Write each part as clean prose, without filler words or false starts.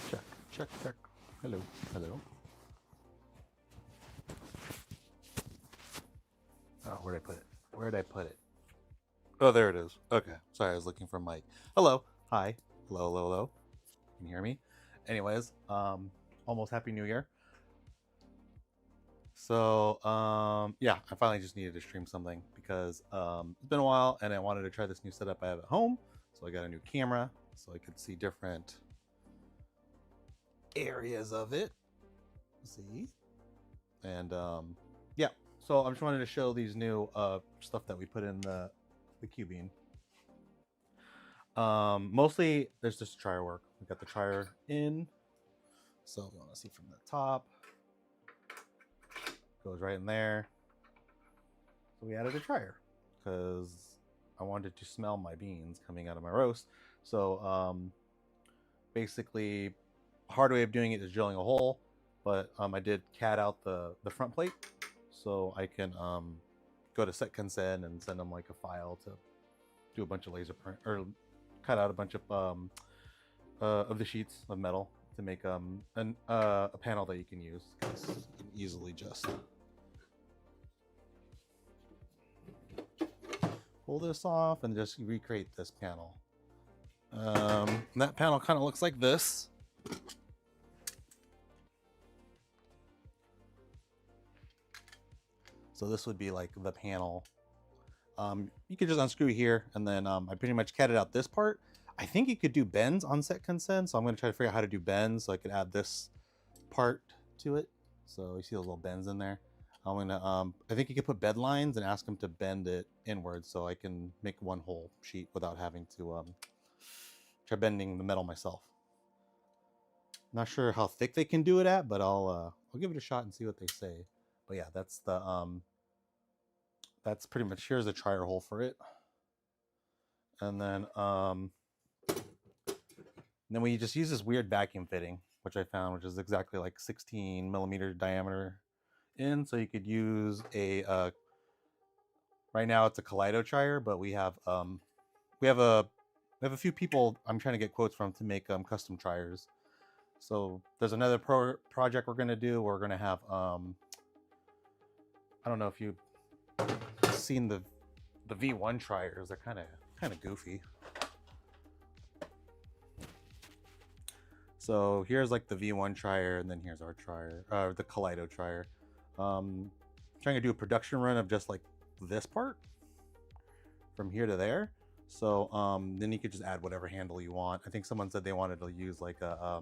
Check, check, check. Hello, hello. Oh, where'd I put it? Where'd I put it? Oh, there it is. Okay. Sorry, I was looking for Mike. Hello. Hi. Hello, hello, hello. Can you hear me? Anyways, almost Happy New Year. So, yeah, I finally just needed to stream something because it's been a while and I wanted to try this new setup I have at home. So I got a new camera so I could see different areas of it. See? And yeah, so I just wanted to show these new stuff that we put in the Cubean. Mostly there's just trier work. We got the trier in, so if you want to see from the top, goes right in there. So we added a trier because I wanted to smell my beans coming out of my roast. So basically, a hard way of doing it is drilling a hole, but I did CAD out the front plate, so I can go to set consent and send them like a file to do a bunch of laser print or cut out a bunch of the sheets of metal to make a panel that you can use. Because you can easily just pull this off and just recreate this panel. That panel kind of looks like this. So this would be like the panel. You could just unscrew here, and then I pretty much CAD'd out this part. I think you could do bends on set consent, so I'm going to try to figure out how to do bends so I could add this part to it. So you see those little bends in there. I'm gonna I think you could put bed lines and ask them to bend it inwards so I can make one whole sheet without having to try bending the metal myself. Not sure how thick they can do it at, but I'll give it a shot and see what they say. But yeah, that's the that's pretty much, here's a trier hole for it. And then we just use this weird vacuum fitting, which I found, which is exactly like 16 millimeter diameter in. So you could use a, right now it's a Kaleido trier, but we have a few people I'm trying to get quotes from to make custom triers. So there's another project we're going to do. We're going to have, I don't know if you've seen the V1 triers. They're kind of goofy. So here's like the V1 trier, and then here's our trier, the Kaleido trier. Trying to do a production run of just like this part from here to there. So then you could just add whatever handle you want. I think someone said they wanted to use like a,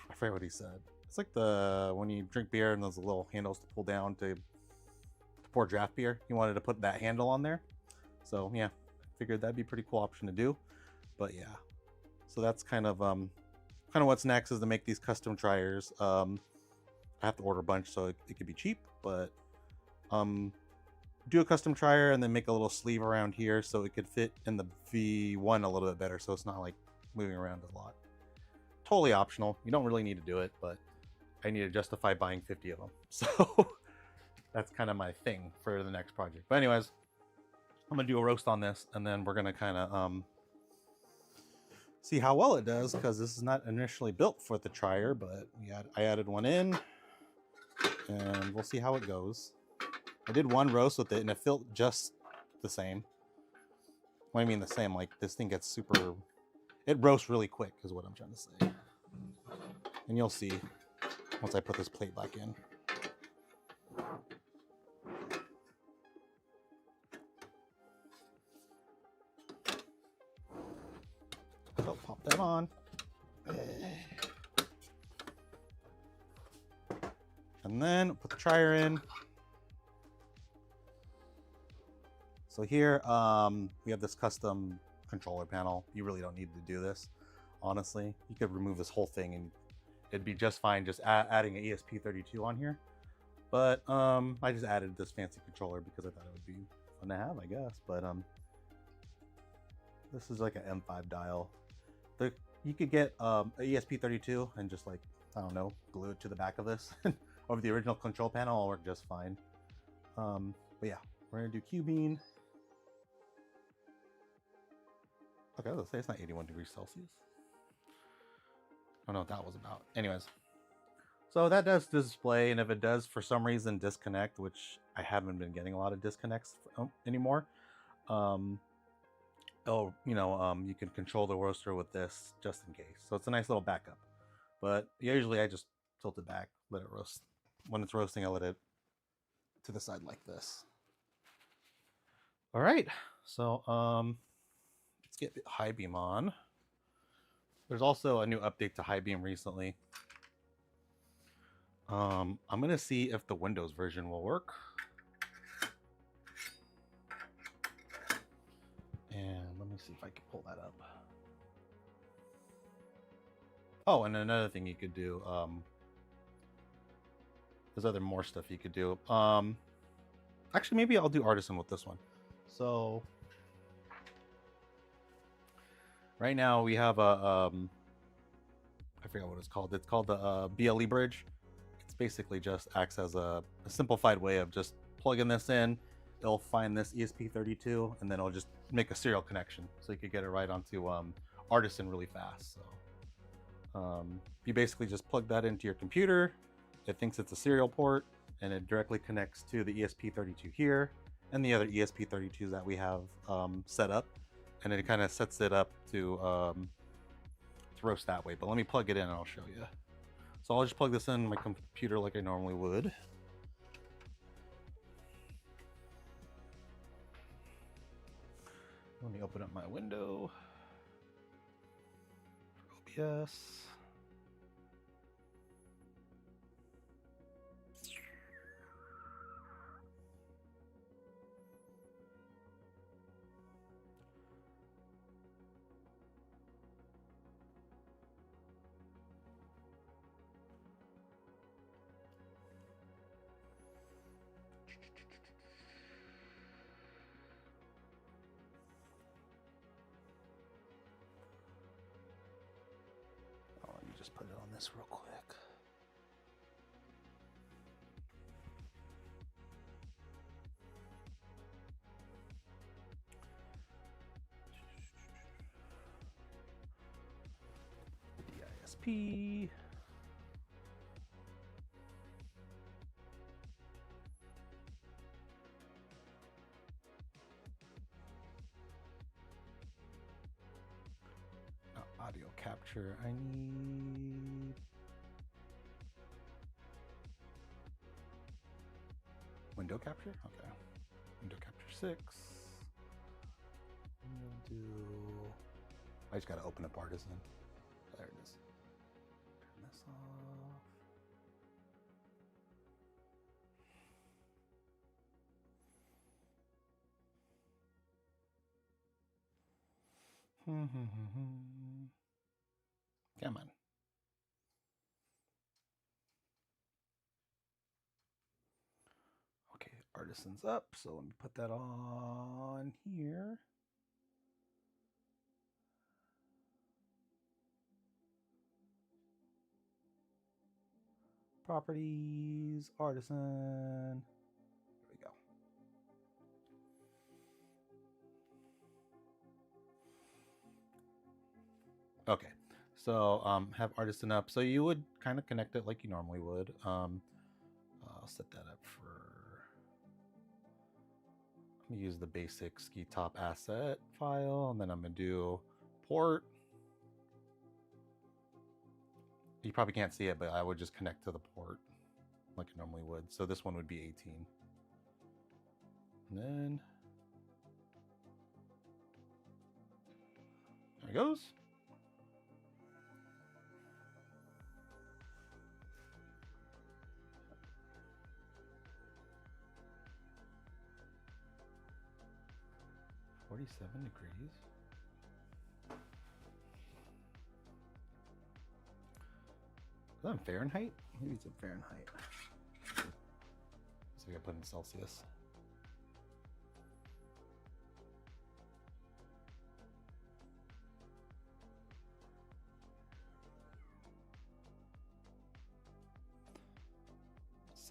I forget what he said. It's like when you drink beer and those little handles to pull down to pour draft beer. He wanted to put that handle on there. So yeah, figured that'd be a pretty cool option to do. But yeah, so that's kind of what's next, is to make these custom triers. I have to order a bunch so it could be cheap, but do a custom trier and then make a little sleeve around here so it could fit in the V1 a little bit better, so it's not like moving around a lot. Totally optional. You don't really need to do it, but I need to justify buying 50 of them. So that's kind of my thing for the next project. But anyways, I'm gonna do a roast on this, and then we're gonna kind of see how well it does, because this is not initially built for the trier, but I added one in, and we'll see how it goes. I did one roast with it, and it felt just the same. What I mean the same, like this thing gets super, it roasts really quick is what I'm trying to say. And you'll see once I put this plate back in. So pop that on. And then put the trier in. So here we have this custom controller panel. You really don't need to do this, honestly. You could remove this whole thing and it'd be just fine just adding an ESP32 on here. But I just added this fancy controller because I thought it would be fun to have, I guess. But this is like an M5 dial. You could get an ESP32 and just, like, I don't know, glue it to the back of this over the original control panel. It'll work just fine. But yeah, we're gonna do Cubean. Okay, let's say it's not 81 degrees Celsius. I don't know what that was about. Anyways, so that does display, and if it does for some reason disconnect, which I haven't been getting a lot of disconnects anymore, you can control the roaster with this just in case. So it's a nice little backup. But usually I just tilt it back, let it roast. When it's roasting, I let it to the side like this. All right, so let's get high beam on. There's also a new update to high beam recently. I'm gonna see if the Windows version will work. And let me see if I can pull that up. Oh, and another thing you could do, there's more stuff you could do. Actually, maybe I'll do Artisan with this one. So right now we have a, I forgot what it's called. It's called the BLE bridge. It's basically just acts as a simplified way of just plugging this in. It'll find this ESP32 and then it'll just make a serial connection. So you could get it right onto Artisan really fast. So you basically just plug that into your computer. It thinks it's a serial port and it directly connects to the ESP32 here and the other ESP32s that we have set up. And it kind of sets it up to roast that way. But let me plug it in and I'll show you. So I'll just plug this in my computer like I normally would. Let me open up my window. OBS. Just put it on this real quick. DISP. Audio capture. I need window capture. Okay, window capture 6. We'll do. I just gotta open up Artisan. There it is. Turn this off. Come on. Okay, Artisan's up, so let me put that on here. Properties, Artisan. There we go. Okay, so have Artisan up. So you would kind of connect it like you normally would. I'll set that up for. I'm gonna use the basic ski top asset file, and then I'm gonna do port. You probably can't see it, but I would just connect to the port like I normally would. So this one would be 18. And then there it goes. 47 degrees. Is that in Fahrenheit? Maybe it's in Fahrenheit. So we gotta put in Celsius.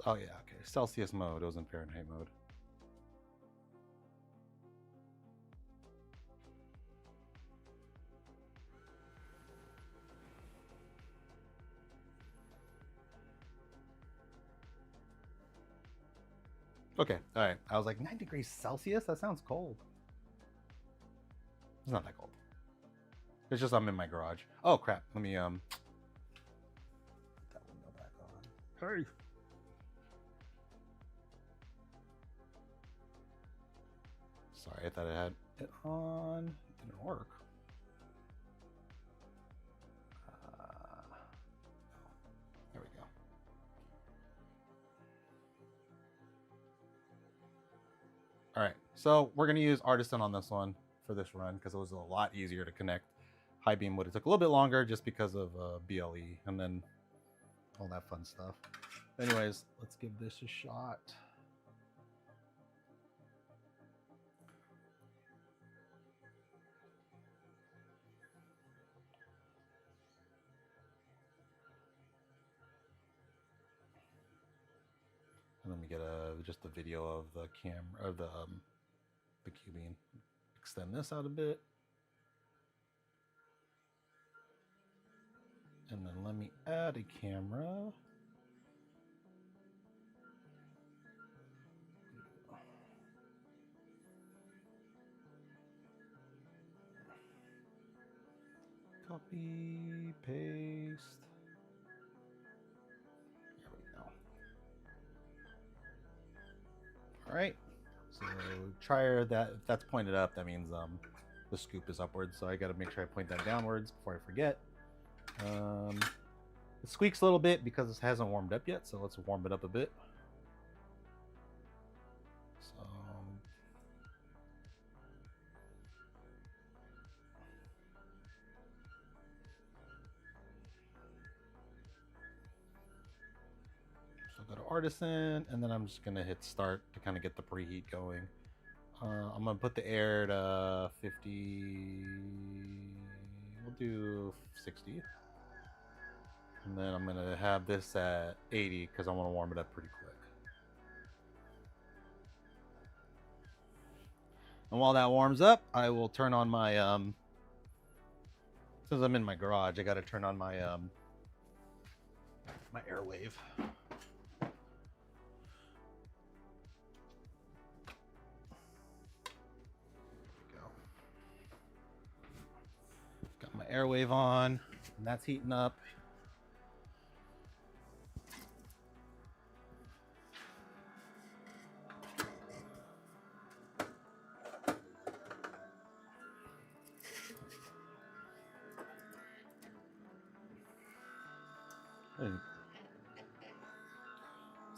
Oh yeah, okay. Celsius mode. It was in Fahrenheit mode. Okay, all right. I was like 9 degrees Celsius. That sounds cold. It's not that cold. It's just I'm in my garage. Oh crap! Let me put that window back on. Hey. Sorry, I thought I had it on. It didn't work. There we go. All right, so we're gonna use Artisan on this one for this run because it was a lot easier to connect. High beam would have took a little bit longer just because of BLE and then all that fun stuff. Anyways, let's give this a shot. And let me get just a video of the camera of the Cubean. Extend this out a bit. And then let me add a camera. Copy, paste. There we go. All right. So try that. If that's pointed up, that means the scoop is upwards. So I got to make sure I point that downwards before I forget. It squeaks a little bit because it hasn't warmed up yet. So let's warm it up a bit. So go to Artisan, and then I'm just gonna hit start to kind of get the preheat going. I'm gonna put the air to 50. We'll do 60. And then I'm gonna have this at 80 because I want to warm it up pretty quick. And while that warms up, I will turn on my since I'm in my garage, I gotta turn on my my Airwave. Got my Airwave on, and that's heating up.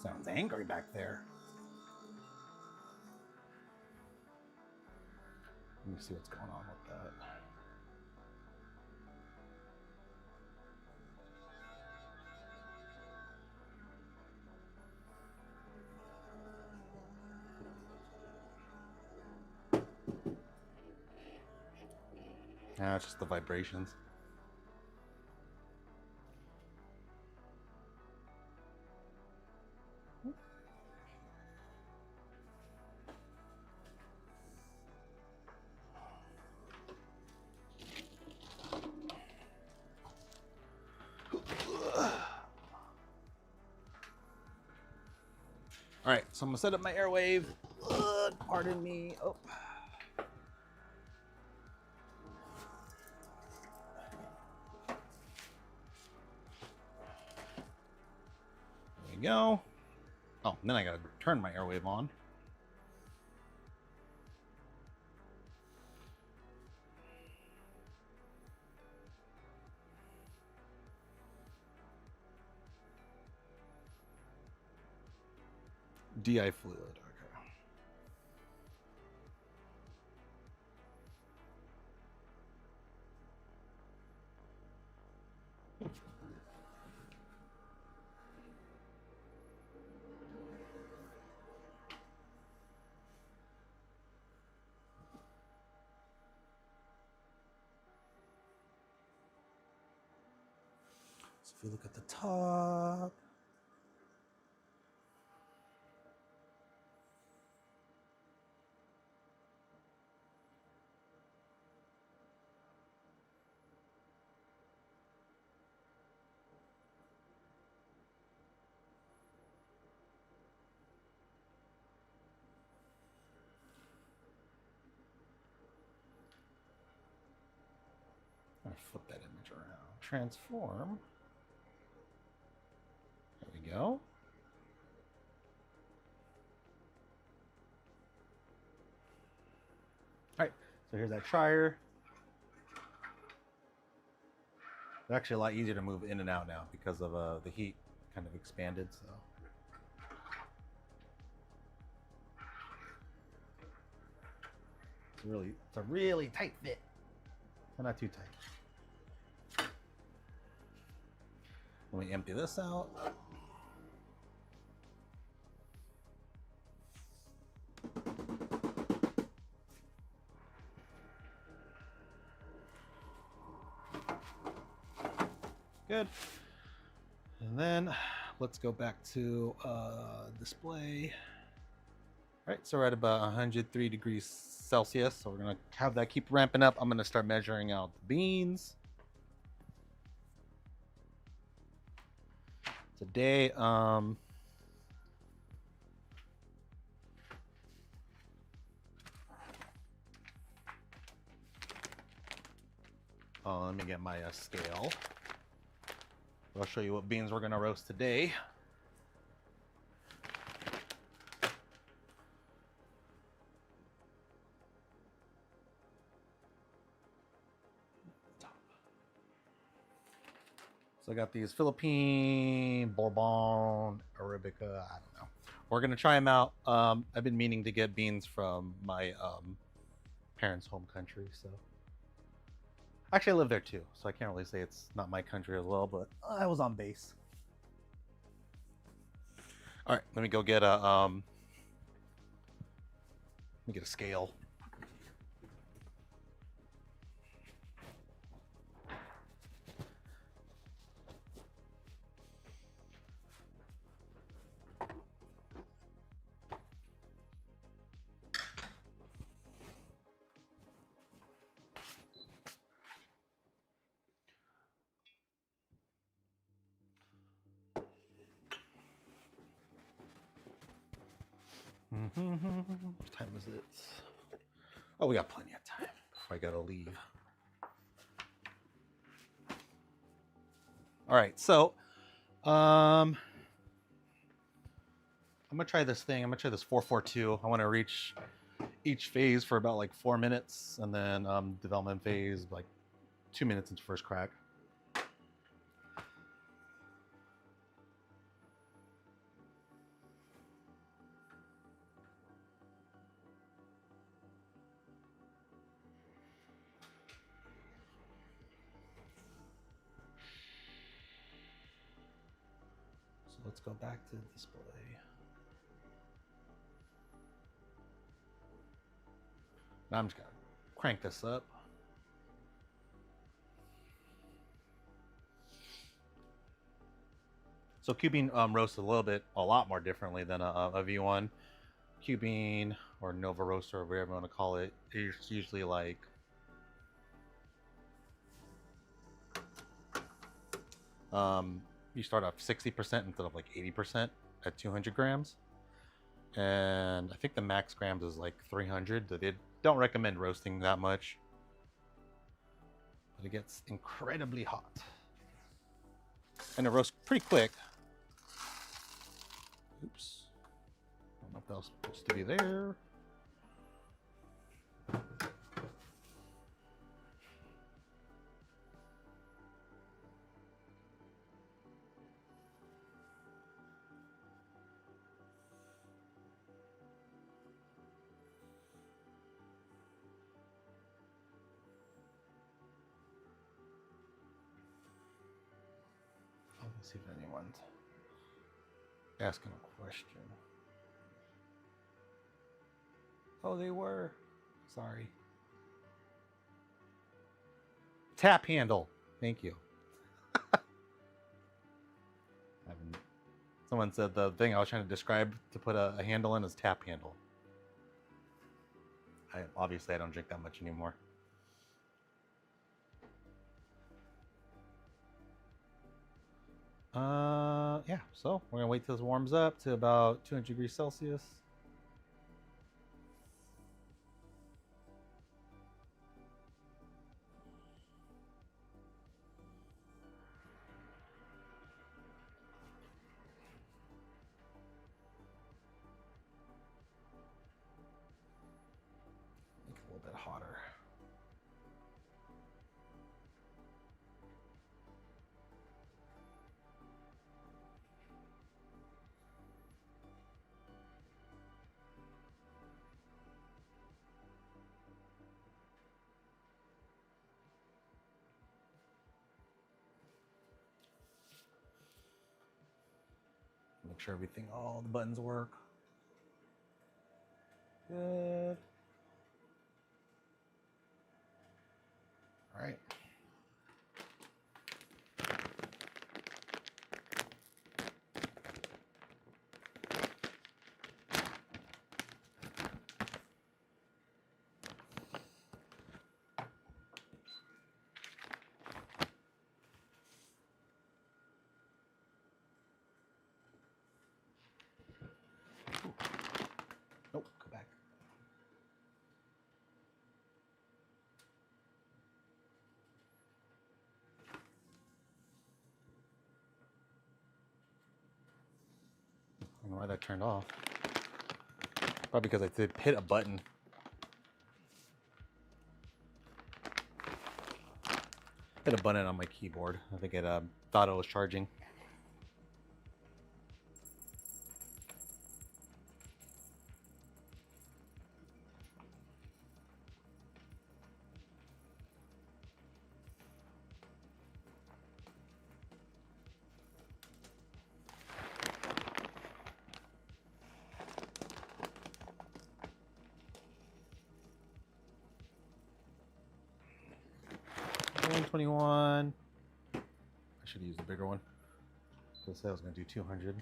Sounds angry back there. Let me see what's going on with that. Ah, it's just the vibrations. All right, so I'm gonna set up my Airwave. Pardon me. Oh. There we go. Oh, and then I gotta turn my Airwave on. DI fluid. Okay. If you look at the top, I'm gonna flip that image around. Transform. There we go. All right, so here's that trier. They're actually a lot easier to move in and out now because of the heat kind of expanded. So it's a really tight fit, but not too tight. Let me empty this out. Good. And then let's go back to display. All right, so we're at about 103 degrees Celsius. So we're gonna have that keep ramping up. I'm gonna start measuring out the beans. Today, let me get my scale. I'll show you what beans we're gonna roast today. So I got these Philippine Bourbon Arabica. I don't know. We're gonna try them out. I've been meaning to get beans from my parents' home country. So actually, I live there too, so I can't really say it's not my country as well. But I was on base. All right, let me go get a scale. What time is it? Oh, we got plenty of time before I gotta leave. All right, so I'm gonna try this thing. I'm gonna try this 442. I want to reach each phase for about like 4 minutes, and then development phase like 2 minutes into first crack. So let's go back to display. Now I'm just gonna crank this up. So Cubean roasts a lot more differently than a V1. Cubean or Nova roaster or whatever you want to call it, it's usually like you start off 60% instead of like 80% at 200 grams. And I think the max grams is like 300. They don't recommend roasting that much, but it gets incredibly hot. And it roasts pretty quick. Oops. I don't know if that was supposed to be there. Let's see if anyone's asking a question. Oh, they were. Sorry. Tap handle. Thank you. Someone said the thing I was trying to describe to put a handle in is tap handle. Obviously I don't drink that much anymore. Yeah, so we're gonna wait till this warms up to about 200 degrees Celsius. Make it a little bit hotter. Make sure everything, all the buttons work. Good. All right. Nope, go back. I don't know why that turned off. Probably because I did hit a button. Hit a button on my keyboard. I think it thought it was charging. $121. I should have used a bigger one. So I said I was going to do 200.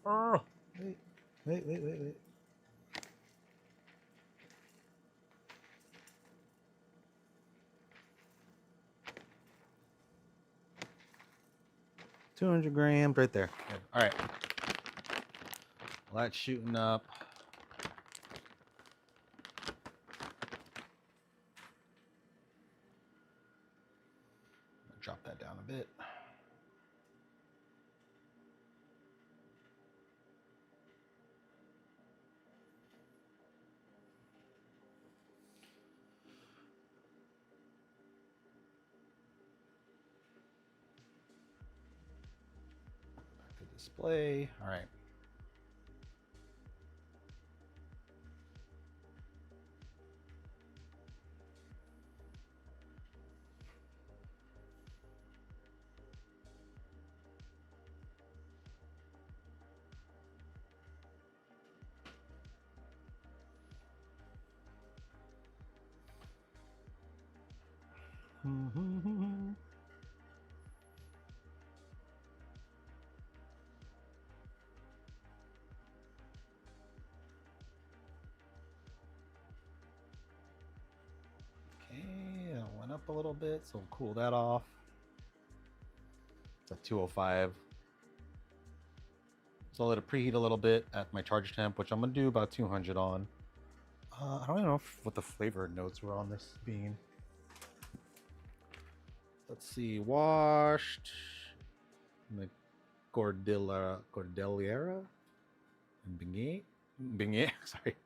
Oh, wait. 200 grams right there. Good. All right. Well, that's shooting up. Drop that down a bit. Back to display. All right. Okay, that went up a little bit, so we'll cool that off. It's at 205. So I'll let it preheat a little bit at my charge temp, which I'm gonna do about 200 on. I don't even know what the flavor notes were on this bean. Let's see, washed. The Cordillera. and Bingate, sorry,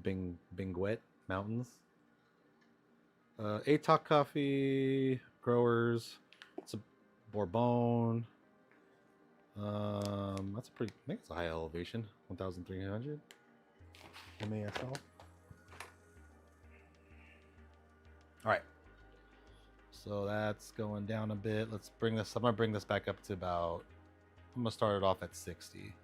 Bingwet Mountains. Atok Coffee Growers. It's a Bourbon. That's a pretty. I think it's a high elevation. 1,300 MASL. All right. So that's going down a bit. Let's bring this. I'm gonna bring this back up to about. I'm gonna start it off at 60.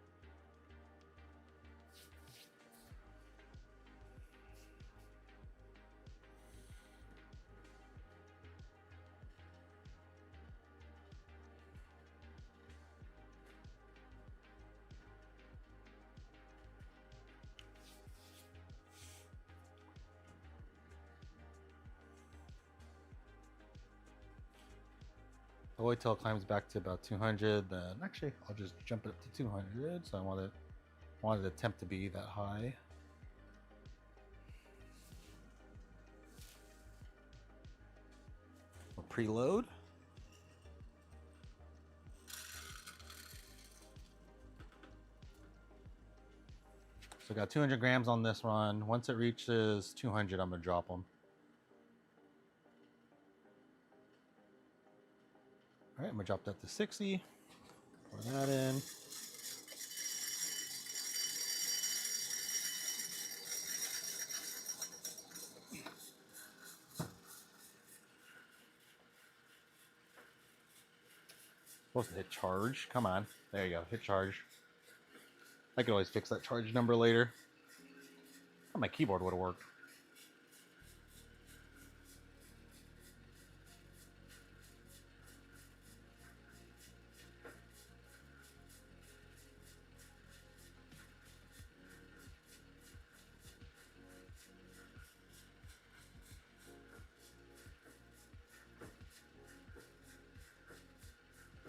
I'll wait till it climbs back to about 200. Then actually, I'll just jump it up to 200. So I wanted the temp to be that high. We'll preload. So I got 200 grams on this run. Once it reaches 200, I'm gonna drop them. All right, I'm gonna drop that to 60. Pour that in. Supposed to hit charge. Come on. There you go. Hit charge. I could always fix that charge number later. Oh, my keyboard would have worked.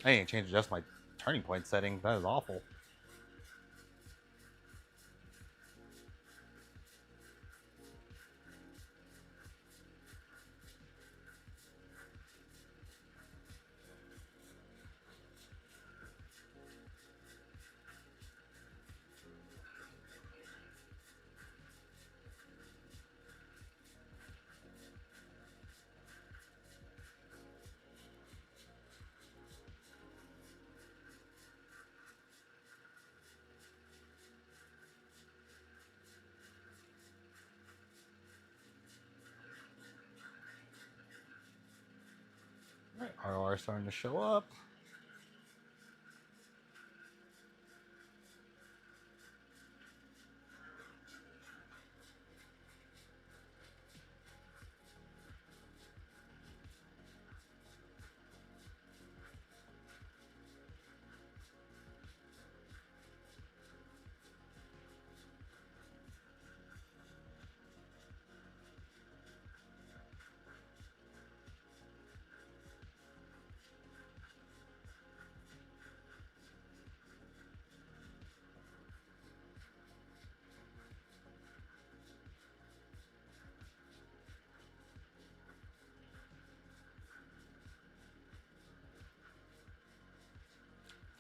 I ain't changed just my turning point setting. That is awful. All right, ROR starting to show up.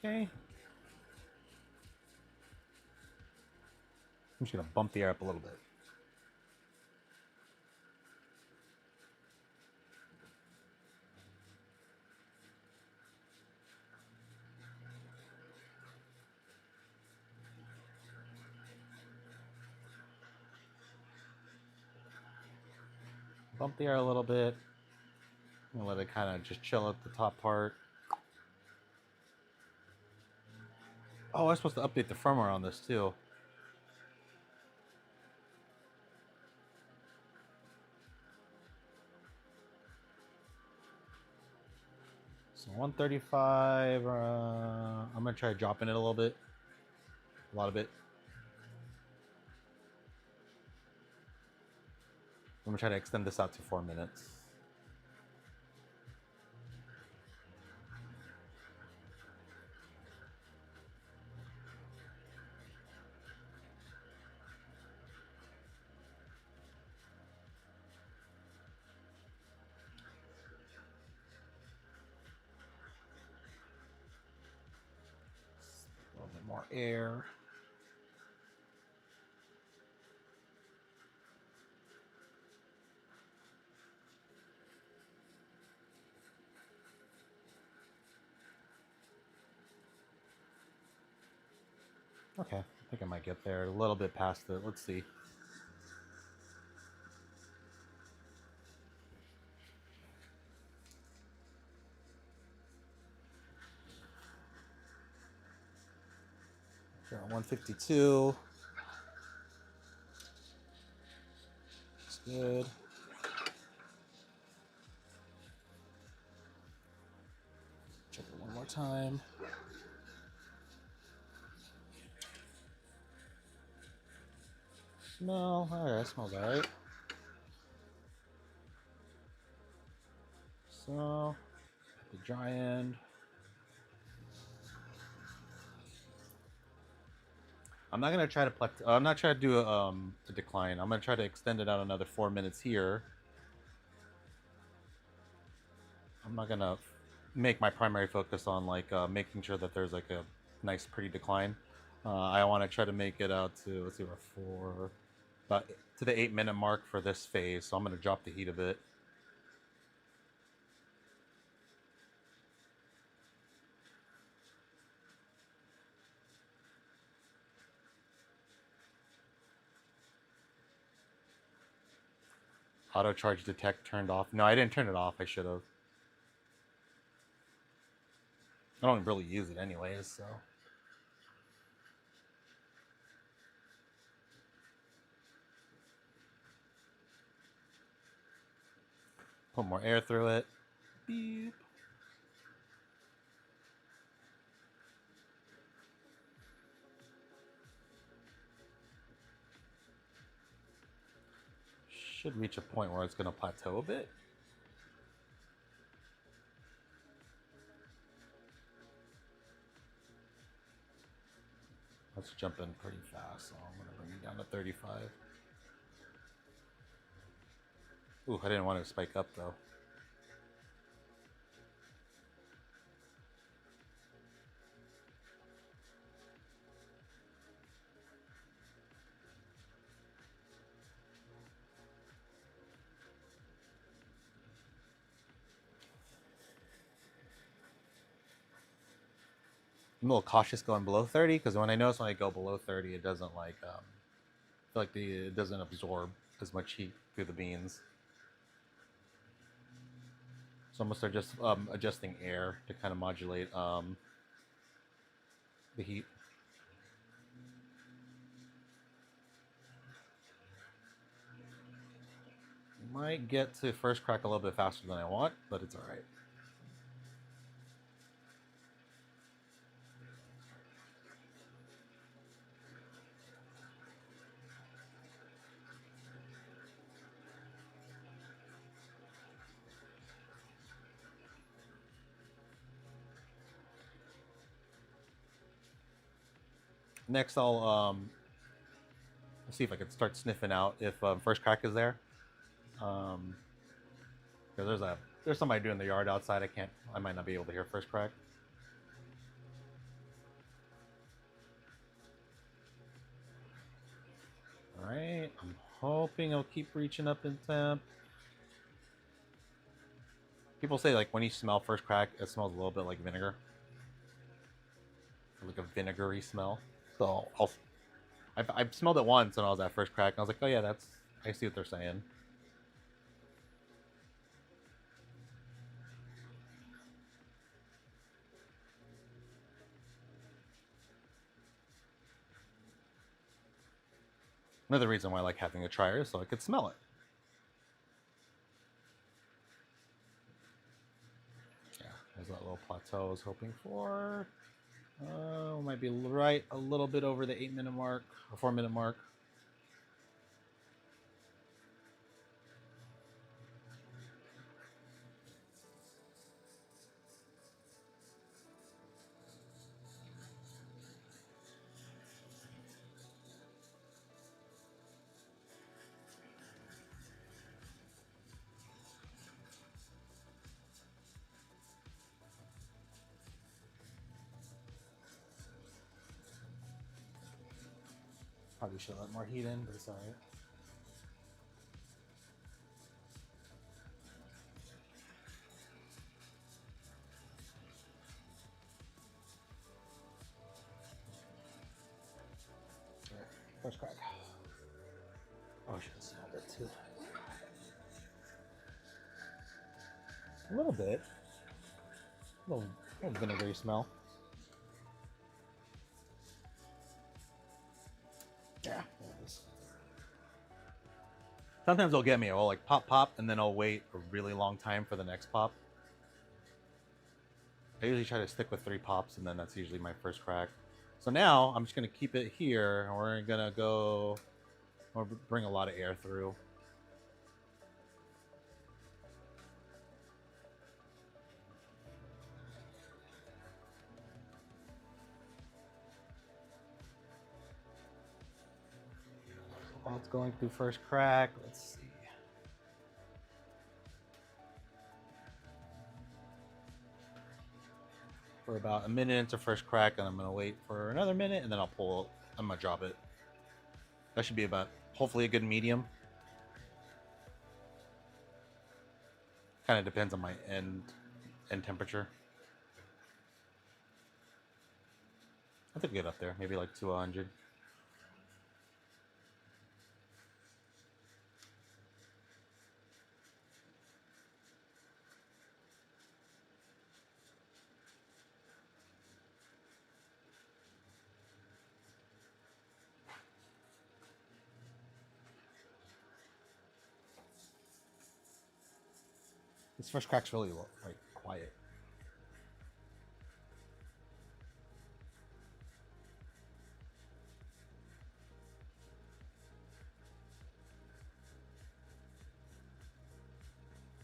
Okay. I'm just gonna bump the air up a little bit. Bump the air a little bit. I'm gonna let it kind of just chill at the top part. Oh, I'm supposed to update the firmware on this too. So 135. I'm gonna try dropping it a little bit, a lot of it. I'm gonna try to extend this out to 4 minutes. A little bit more air. Okay, I think I might get there. A little bit past it. Let's see. We're on 152. That's good. Check it one more time. Smell. Alright, smells alright. So, the dry end. I'm not gonna try to I'm not trying to do a decline. I'm gonna try to extend it out another 4 minutes here. I'm not gonna make my primary focus on like making sure that there's like a nice, pretty decline. I want to try to make it out to, let's see, we're 4, about to the 8-minute mark for this phase. So I'm gonna drop the heat a bit. Auto charge detect turned off. No, I didn't turn it off. I should have. I don't really use it anyways, so. Put more air through it. Beep. Should reach a point where it's going to plateau a bit. Let's jump in pretty fast, so I'm going to bring it down to 35. Ooh, I didn't want it to spike up though. I'm a little cautious going below 30 because when I notice when I go below 30, it doesn't like feel like it doesn't absorb as much heat through the beans. So I'm gonna start just adjusting air to kind of modulate the heat. Might get to first crack a little bit faster than I want, but it's all right. Next, I'll see if I can start sniffing out if first crack is there. Because there's somebody doing the yard outside. I might not be able to hear first crack. All right, I'm hoping it'll keep reaching up in temp. People say like when you smell first crack, it smells a little bit like vinegar, like a vinegary smell. So I've smelled it once when I was at first crack, and I was like, oh yeah, I see what they're saying. Another reason why I like having a trier is so I could smell it. Yeah, there's that little plateau I was hoping for. Might be right a little bit over the 8-minute mark, or 4-minute mark. Probably should let more heat in, but it's alright. First crack. Oh, I should have smelled it too. A little bit. A little vinegary smell. Yeah, there it is. Sometimes they'll get me. I'll like pop, and then I'll wait a really long time for the next pop. I usually try to stick with 3 pops, and then that's usually my first crack. So now I'm just gonna keep it here, and we're gonna go. Or bring a lot of air through. While it's going through first crack, let's see. For about a minute into first crack, and I'm gonna wait for another minute, and then I'll pull. I'm gonna drop it. That should be about, hopefully, a good medium. Kind of depends on my end temperature. I think get up there, maybe like 200. This first crack's really like quiet.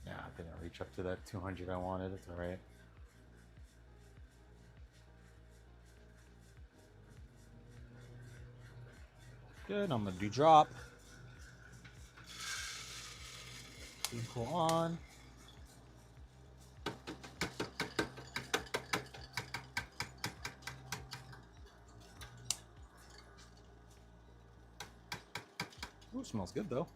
Yeah, I didn't reach up to that 200 I wanted. It's all right. Good. I'm gonna do drop. Cool on. Ooh, smells good though.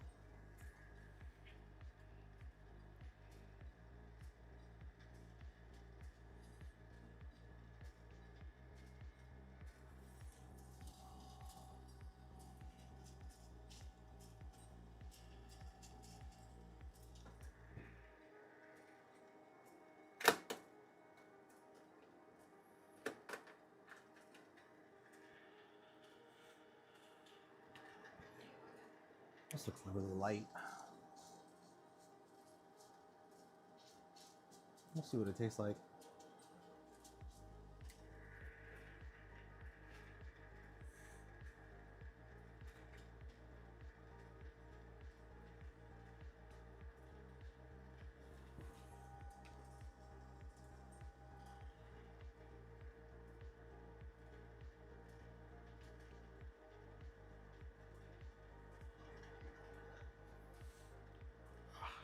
This looks really light. Let's see what it tastes like.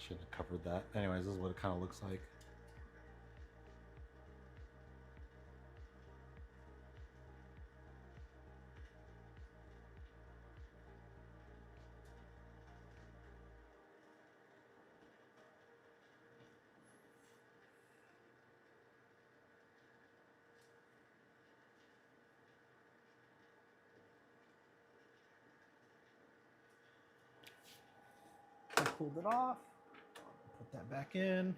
Shouldn't have covered that. Anyways, this is what it kind of looks like. I pulled it off. Put that back in.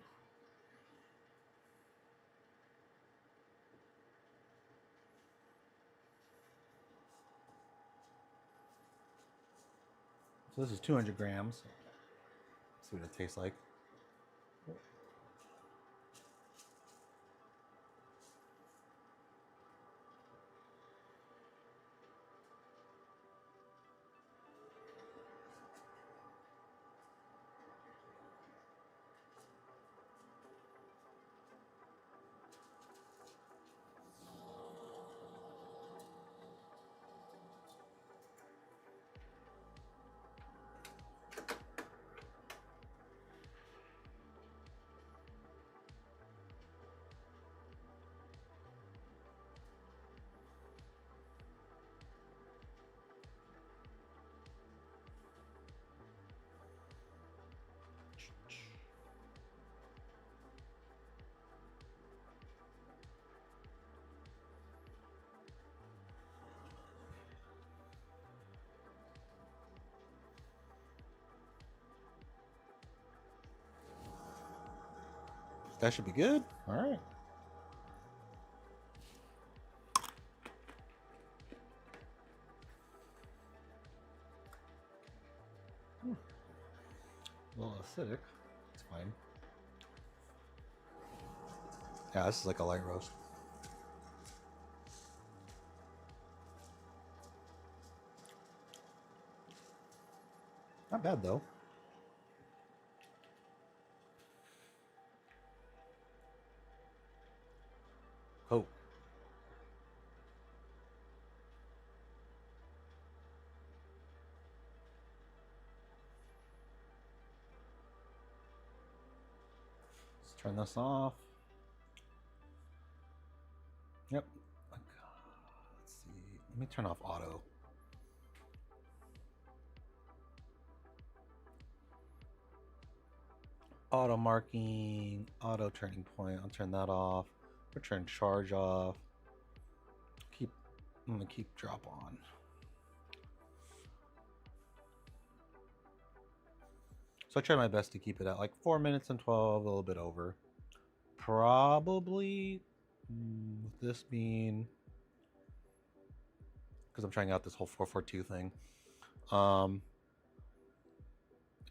So this is 200 grams. Let's see what it tastes like. That should be good. All right. A little acidic. It's fine. Yeah, this is like a light roast. Not bad though. Oh. Let's turn this off. Yep. Let's see. Let me turn off auto. Auto marking, auto turning point. I'll turn that off. Return charge off. I'm gonna keep drop on. So I try my best to keep it at like 4 minutes and 12, a little bit over. Probably with this being, because I'm trying out this whole 442 thing,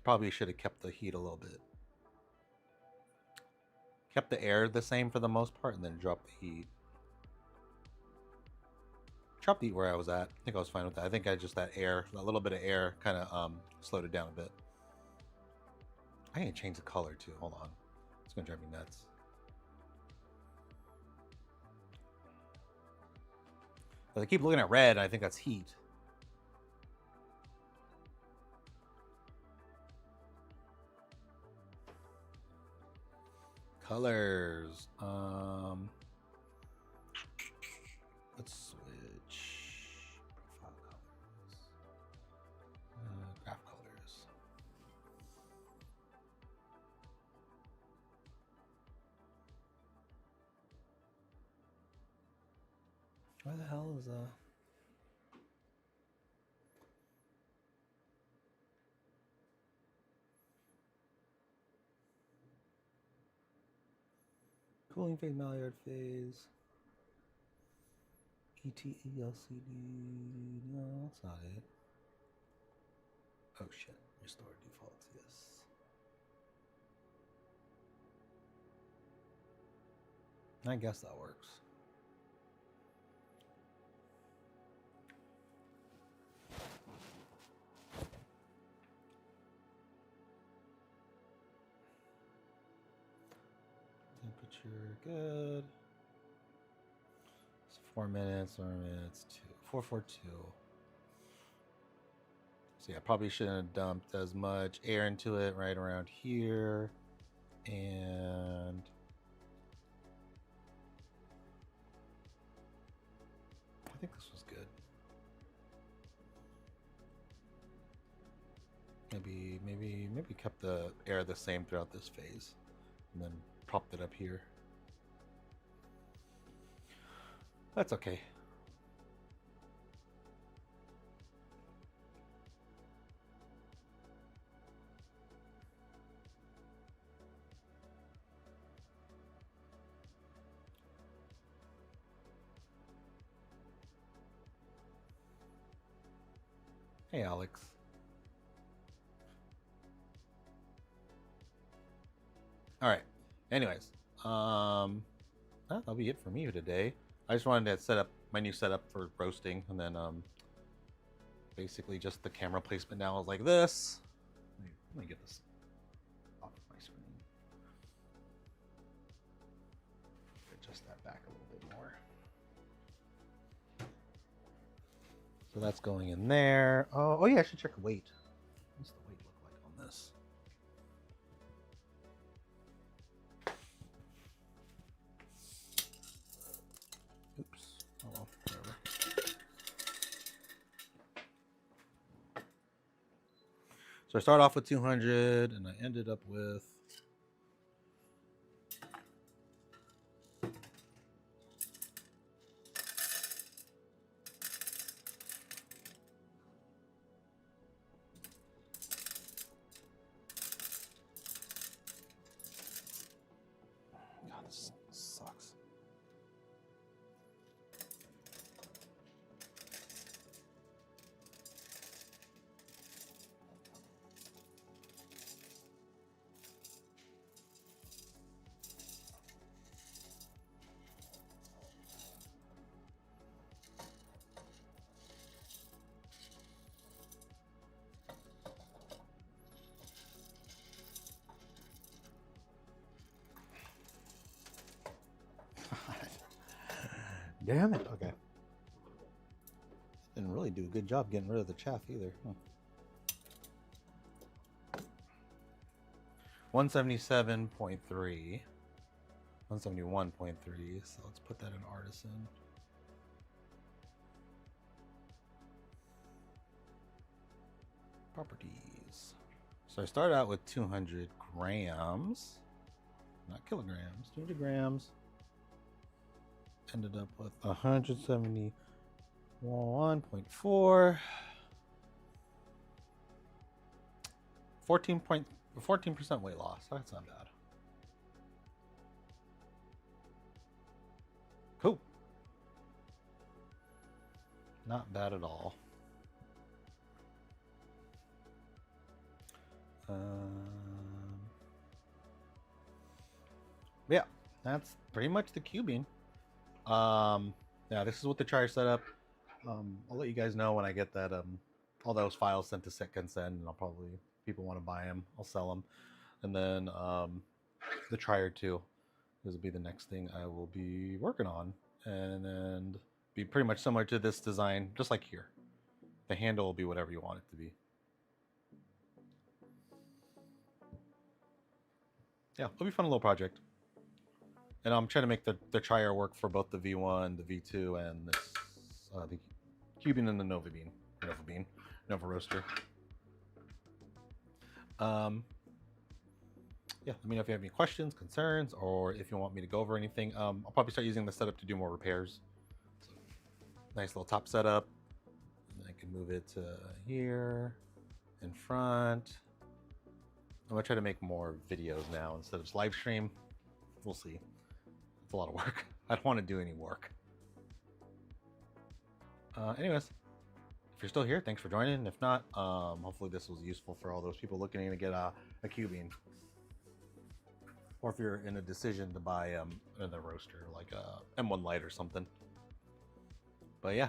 probably should have kept the heat a little bit. Kept the air the same for the most part, and then dropped the heat. Dropped the heat where I was at. I think I was fine with that. I think I just that little bit of air kind of slowed it down a bit. I need to change the color too. Hold on. It's going to drive me nuts. But I keep looking at red, and I think that's heat. Colors. Let's switch profile colors. Graph colors. Where the hell is cooling phase, Maillard phase, ETE LCD? No, that's not it. Oh shit, restore defaults, yes. I guess that works. Temperature, good. It's 4 minutes, 442. So yeah, probably shouldn't have dumped as much air into it right around here. And I think this was good. Maybe kept the air the same throughout this phase, and then propped it up here. That's okay. Hey, Alex. All right. Anyways, that'll be it for me today. I just wanted to set up my new setup for roasting, and then basically just the camera placement now is like this. Let me get this off my screen. Adjust that back a little bit more. So that's going in there. Oh yeah, I should check weight. What's the weight look like on this? Oops. Oh well, whatever. So I started off with 200, and I ended up with Damn it. Okay. Didn't really do a good job getting rid of the chaff either. 177.3. 171.3. So let's put that in artisan. Properties. So I started out with 200 grams. Not kilograms. 200 grams. Ended up with 171.4. 14% weight loss. That's not bad. Cool. Not bad at all. Yeah, that's pretty much the Cubean. Yeah, this is what the trier setup. I'll let you guys know when I get that all those files sent to SetConsent, and I'll probably, people want to buy them, I'll sell them. And then the trier too. This will be the next thing I will be working on, and be pretty much similar to this design, just like here. The handle will be whatever you want it to be. Yeah, it'll be a fun little project. And I'm trying to make the trier work for both the V1, the V2, and this the Cubean and the Nova Roaster. Yeah, let me know if you have any questions, concerns, or if you want me to go over anything. I'll probably start using the setup to do more repairs. So, nice little top setup. And I can move it to here, in front. I'm gonna try to make more videos now instead of just live stream. We'll see. It's a lot of work. I don't want to do any work. Anyways, if you're still here, thanks for joining. If not, hopefully this was useful for all those people looking to get a Cubean. Or if you're in a decision to buy another roaster, like a M1 Lite or something. But yeah.